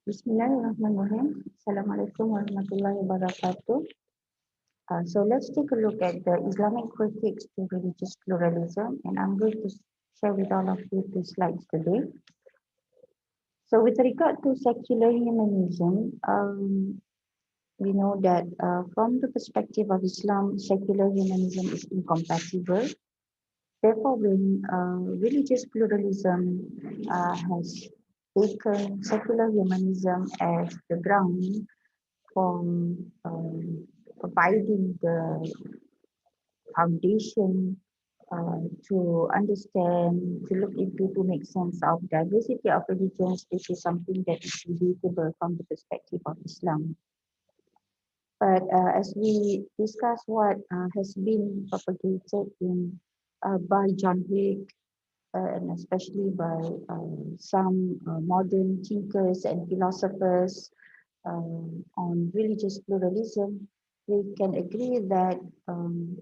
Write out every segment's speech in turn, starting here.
Bismillahirrahmanirrahim. Assalamualaikum warahmatullahi wabarakatuh. So let's take a look at the Islamic critiques to religious pluralism, and I'm going to share with all of you two slides today. So with regard to secular humanism, we know that from the perspective of Islam, secular humanism is incompatible. Therefore, when religious pluralism has taken secular humanism as the ground from providing the foundation to understand, to look into, to make sense of diversity of religions. This is something that is debatable from the perspective of Islam. But as we discuss what has been propagated in by John Hick, and especially by some modern thinkers and philosophers on religious pluralism, we can agree that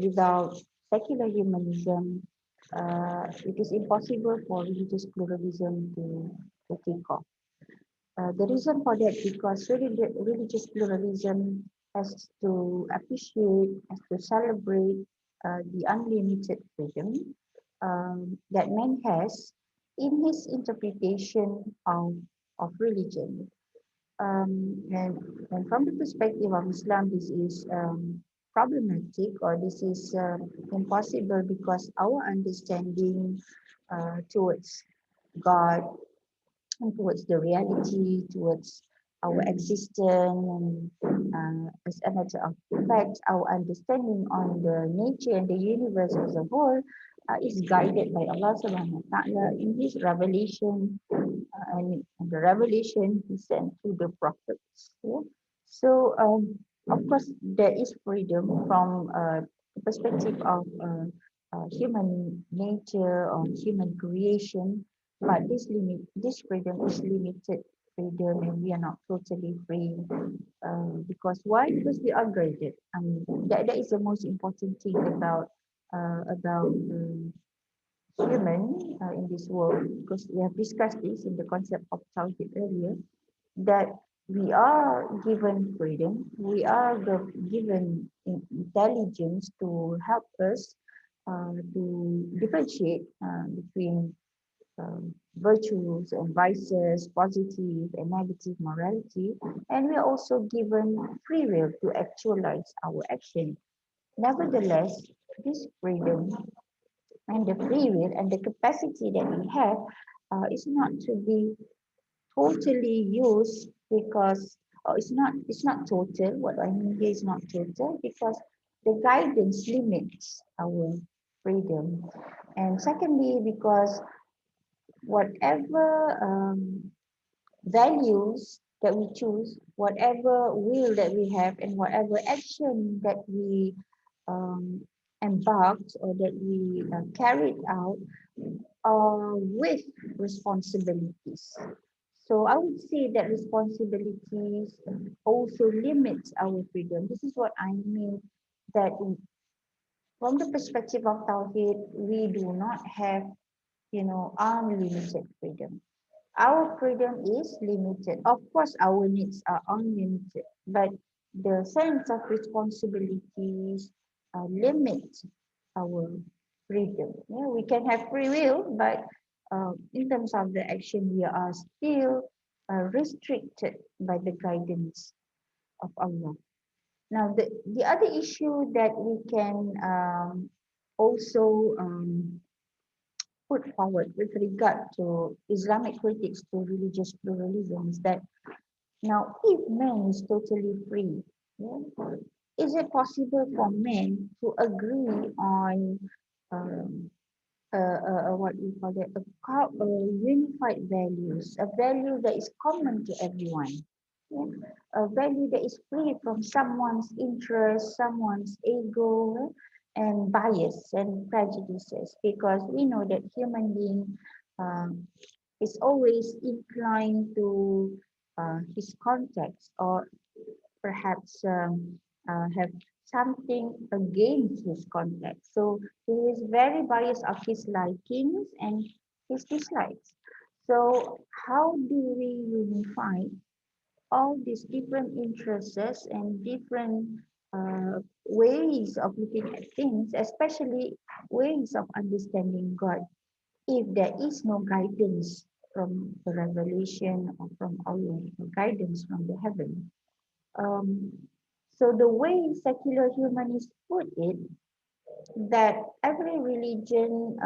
without secular humanism, it is impossible for religious pluralism to take off. The reason for that because religious pluralism has to appreciate, has to celebrate the unlimited freedom that man has in his interpretation of religion. And from the perspective of Islam, this is problematic, or this is impossible because our understanding towards God and towards the reality, towards our existence, and as a matter of fact, our understanding on the nature and the universe as a whole is guided by Allah Subhanahu wa Taala in His revelation, and the revelation He sent to the prophets. Yeah? So, of course, there is freedom from the perspective of human nature or human creation, but this freedom is limited freedom, and we are not totally free. Because why? Because we are graded. That is the most important thing about human in this world, because we have discussed this in the concept of Tawhid earlier, that we are given freedom, we are given intelligence to help us to differentiate between virtues and vices, positive and negative morality, and we are also given free will to actualize our action. Nevertheless, this freedom and the free will and the capacity that we have is not to be totally used because it's not total. What I mean here is not total because the guidance limits our freedom. And secondly, because whatever values that we choose, whatever will that we have, and whatever action that we um, embarked or that we carried out with responsibilities. So I would say that responsibilities also limits our freedom. This is what I mean that from the perspective of Tawhid, we do not have, unlimited freedom. Our freedom is limited. Of course, our needs are unlimited, but the sense of responsibilities limits our freedom. Yeah, we can have free will, but in terms of the action, we are still restricted by the guidance of Allah. Now, the other issue that we can also put forward with regard to Islamic critics to religious pluralism is that now, if man is totally free, yeah, is it possible for men to agree on what we call it, a unified values, a value that is common to everyone, yeah? A value that is free from someone's interest, someone's ego, and bias and prejudices, because we know that human being um, is always inclined to his context, or perhaps have something against his context. So he is very biased of his likings and his dislikes. So how do we unify all these different interests and different ways of looking at things, especially ways of understanding God, if there is no guidance from the revelation or from Allah, or guidance from the heaven. Um, so the way secular humanists put it, that every religion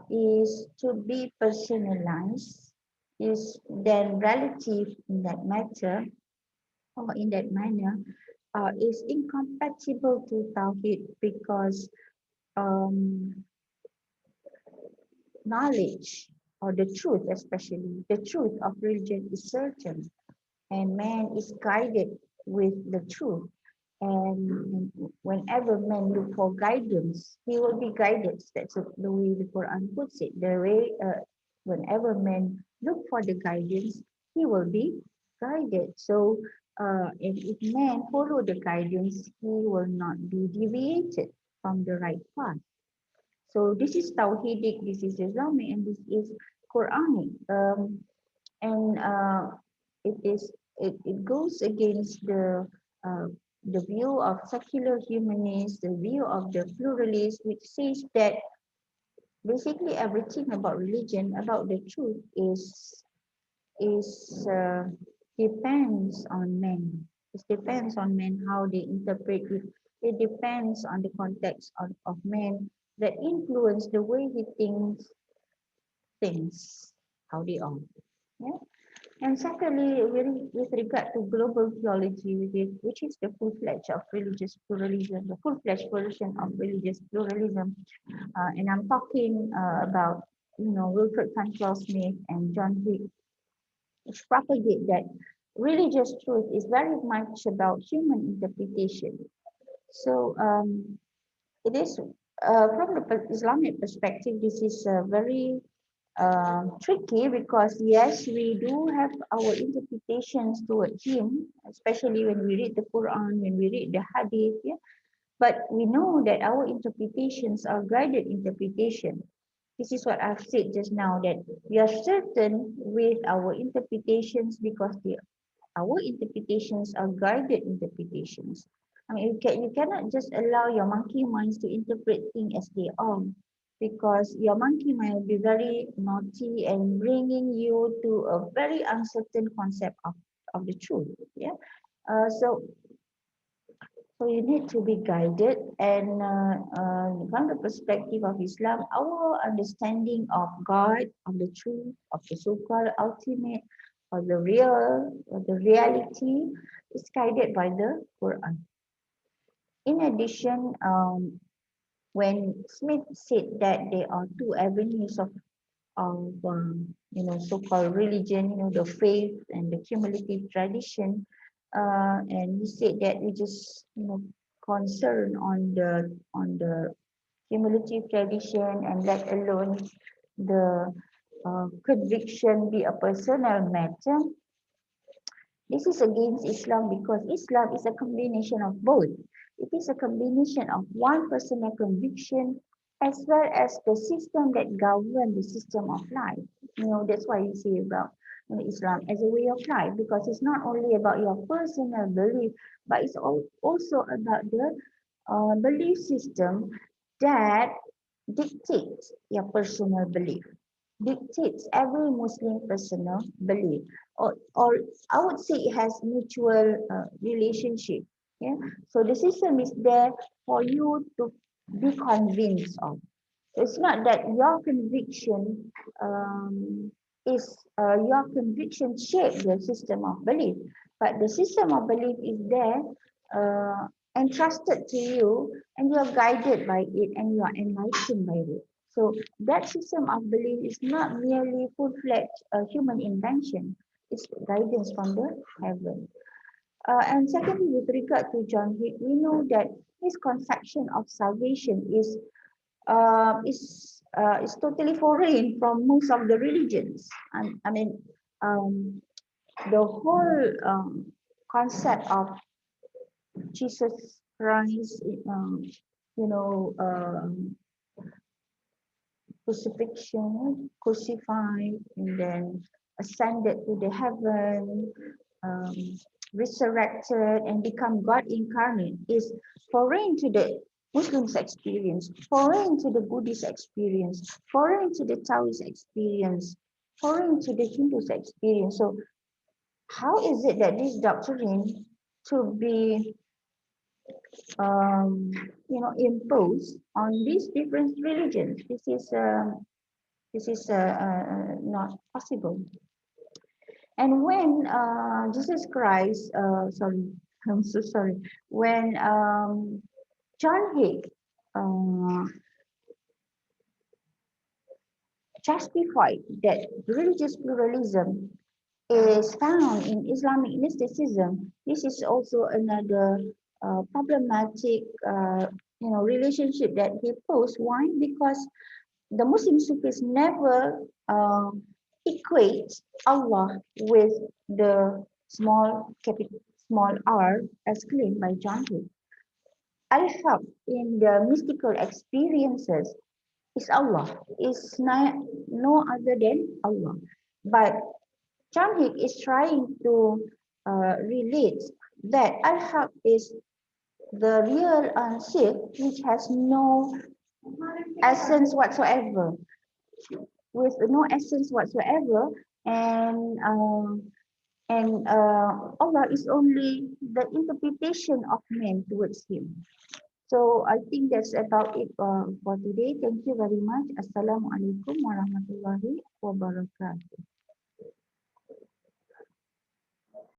is to be personalized, is then relative in that matter or in that manner, is incompatible to Tawhid because um, knowledge or the truth, especially the truth of religion, is certain, and man is guided with the truth. And whenever man look for guidance, he will be guided. That's the way the Quran puts it. The way whenever man look for the guidance, he will be guided. So, and if man follow the guidance, he will not be deviated from the right path. So this is Tawhidic, this is Islamic, and this is Quranic. And it is it goes against uh, the view of secular humanists, the view of the pluralists, which says that basically everything about religion, about the truth, is depends on men. It depends on men how they interpret it. It depends on the context of men that influence the way he thinks things, how they are. Yeah. And secondly, with regard to global theology, which is the full-fledged of religious pluralism, the full-fledged version of religious pluralism, and I'm talking about, Wilfred Cantwell Smith and John Hick, which propagate that religious truth is very much about human interpretation. So it is from the Islamic perspective, this is very tricky because yes, we do have our interpretations toward him, especially when we read the Quran, when we read the Hadith, yeah. But we know that our interpretations are guided interpretation. This is what I've said just now, that we are certain with our interpretations because our interpretations are guided interpretations. I mean, you cannot just allow your monkey minds to interpret things as they are, because your monkey mind will be very naughty and bringing you to a very uncertain concept of the truth. Yeah. So you need to be guided, and from the perspective of Islam, our understanding of God, of the truth, of the so-called ultimate, of the real, of the reality, is guided by the Quran. In addition, when Smith said that there are two avenues of so-called religion, the faith and the cumulative tradition, and he said that we just concern on the cumulative tradition and let alone the conviction be a personal matter. This is against Islam because Islam is a combination of both. It is a combination of one personal conviction as well as the system that governs the system of life. That's why you say about Islam as a way of life, because it's not only about your personal belief, but it's also about the belief system that dictates your personal belief, dictates every Muslim personal belief, or I would say it has mutual relationship. Yeah. So the system is there for you to be convinced of. It's not that your conviction is your conviction shape the system of belief, but the system of belief is there, entrusted to you, and you are guided by it, and you are enlightened by it. So that system of belief is not merely full-fledged human invention; it's guidance from the heaven. And secondly, with regard to John Hick, we know that his conception of salvation is totally foreign from most of the religions. I mean, um, the whole concept of Jesus Christ, you know, crucifixion, crucified, and then ascended to the heaven. um, resurrected and become God incarnate is foreign to the Muslims experience, foreign to the Buddhist experience, foreign to the Taoist experience, foreign to the Hindus experience. So how is it that this doctrine to be imposed on these different religions? This is not possible. And when Jesus Christ, sorry, I'm so sorry, when John Hick uh, justified that religious pluralism is found in Islamic mysticism, this is also another problematic, relationship that he posed. Why? Because the Muslim Sufis never equate Allah with the small r as claimed by John Hick. Al-Haq in the mystical experiences is Allah, is no other than Allah. But John Hick is trying to relate that Al-Haq is the real unseen, which has no essence whatsoever, with no essence whatsoever, and Allah is only the interpretation of man towards Him. So I think that's about it for today. Thank you very much. Assalamualaikum warahmatullahi wabarakatuh.